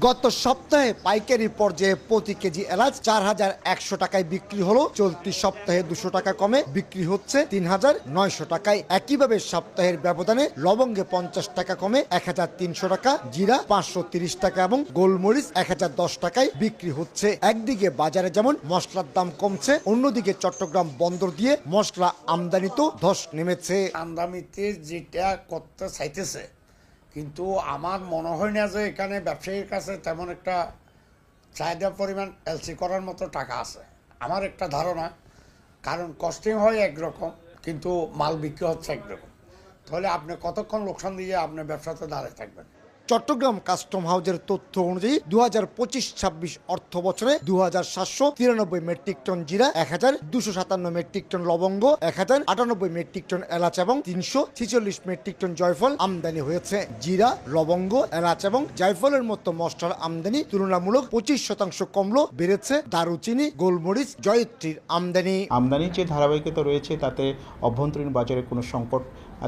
গত সপ্তাহে পাইকারি পর্যায়ে প্রতি কেজি এলাচ ৪,১০০ টাকায় বিক্রি হলো। চলতি সপ্তাহে ২০০ টাকা কমে বিক্রি হচ্ছে ৩,৯০০ টাকায়। একইভাবে সপ্তাহের ব্যবধানে লবঙ্গে ৫০ টাকা কমে ১,৩০০ টাকা, জিরা ৫৩০ টাকা এবং গোলমরিচ ১,০১০ টাকায় বিক্রি হচ্ছে। একদিকে বাজারে যেমন মশলার দাম কমছে, অন্যদিকে চট্টগ্রাম বন্দর দিয়ে মশলা আমদানিতেও ধস নেমেছে। আমদানিতে যেটা করতে চাইতেছে, কিন্তু আমার মনে হয় না যে এখানে ব্যবসায়ীর কাছে তেমন একটা চাহিদা পরিমাণ এলসি করার মতো টাকা আছে। আমার একটা ধারণা, কারণ কস্টিং হয় একরকম কিন্তু মাল বিক্রি হচ্ছে একরকম, তাহলে আপনি কতক্ষণ লোকসান দিয়ে আপনি ব্যবসাতে দাঁড়িয়ে থাকবেন। চট্টগ্রাম কাস্টম হাউজের তথ্য অনুযায়ী ২০২৫-২৬ অর্থ বছরে ২,৭৯৩ মেট্রিক টন জিরা, ১,২৫৭ মেট্রিক টন লবঙ্গ, ১,০৯৮ মেট্রিক টন এলাচ এবং ৩৪৬ মেট্রিক টন জয়ফল আমদানি হয়েছে। জিরা, লবঙ্গ, এলাচ এবং জয়ফলের মতো মশলার আমদানি তুলনামূলক ২৫% কমলো। বেড়েছে দারুচিনি, গোলমরিচ, জয়িত্রীর আমদানি। আমদানির যে ধারাবাহিকতা রয়েছে তাতে অভ্যন্তরীণ বাজারে কোনো সংকট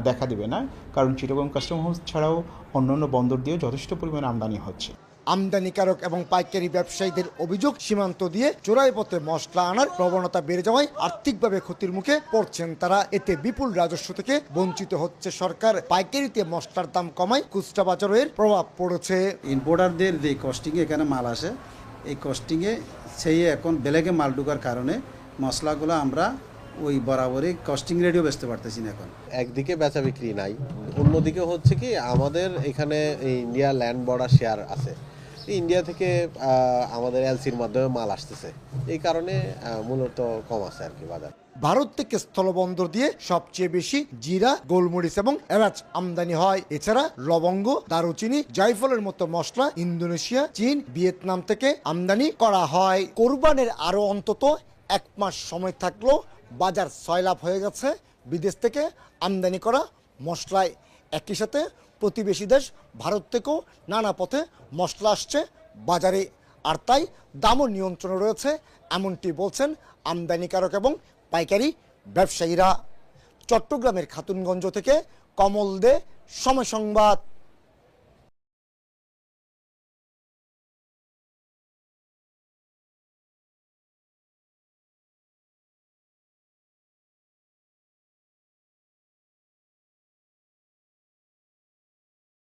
দেখা দিবে না, কারণ চিটাগং কাস্টম হাউস ছাড়াও অন্যান্য বন্দর দিয়ে যথেষ্ট পরিমাণ আমদানি হচ্ছে। আমদানিকারক এবং পাইকারি ব্যবসায়ীদের অভিযোগ, সীমান্ত দিয়ে চোরাই পথে মশলা আনার প্রবণতা বেড়ে যাওয়ায় আর্থিকভাবে ক্ষতির মুখে পড়ছেন তারা। এতে বিপুল রাজস্ব থেকে বঞ্চিত হচ্ছে সরকার। পাইকারিতে মশলার দাম কমায় খুচরা বাজারের প্রভাব পড়েছে। ইম্পোর্টারদের যে কস্টিংয়ে এখানে মাল আসে, এই কস্টিংয়ে সেই এখন বেলেগে মাল ঢোকার কারণে মশলাগুলো আমরা ওই বরাবরই কস্টিং রেটেও বেচতে পারতেছি না এখন। একদিকে বেচা বিক্রি নাই, অন্যদিকে হচ্ছে কি আমাদের এখানে ইন্ডিয়া ল্যান্ড বর্ডার শেয়ার আছে, ইন্ডিয়া থেকে আমাদের এলসির মাধ্যমে মাল আসতেছে, এই কারণে মূলত কম আছে আর কি বাজার। ভারত থেকে স্থলবন্দর দিয়ে সবচেয়ে বেশি জিরা, গোলমরিচ এবং এলাচ আমদানি হয়। এছাড়া লবঙ্গ, দারুচিনি, জায়ফলের মতো মশলা ইন্দোনেশিয়া, চীন, ভিয়েতনাম থেকে আমদানি করা হয়। কোরবানের আরো অন্তত ১ মাস সময় থাকলেও বাজার সয়লাভ হয়ে গেছে বিদেশ থেকে আমদানি করা মশলায়। একই সাথে প্রতিবেশী দেশ ভারত থেকেও নানা পথে মশলা আসছে বাজারে, আর তাই দামও নিয়ন্ত্রণে রয়েছে, এমনটি বলছেন আমদানিকারক এবং পাইকারি ব্যবসায়ীরা। চট্টগ্রামের খাতুনগঞ্জ থেকে কমল দে, সময় সংবাদ।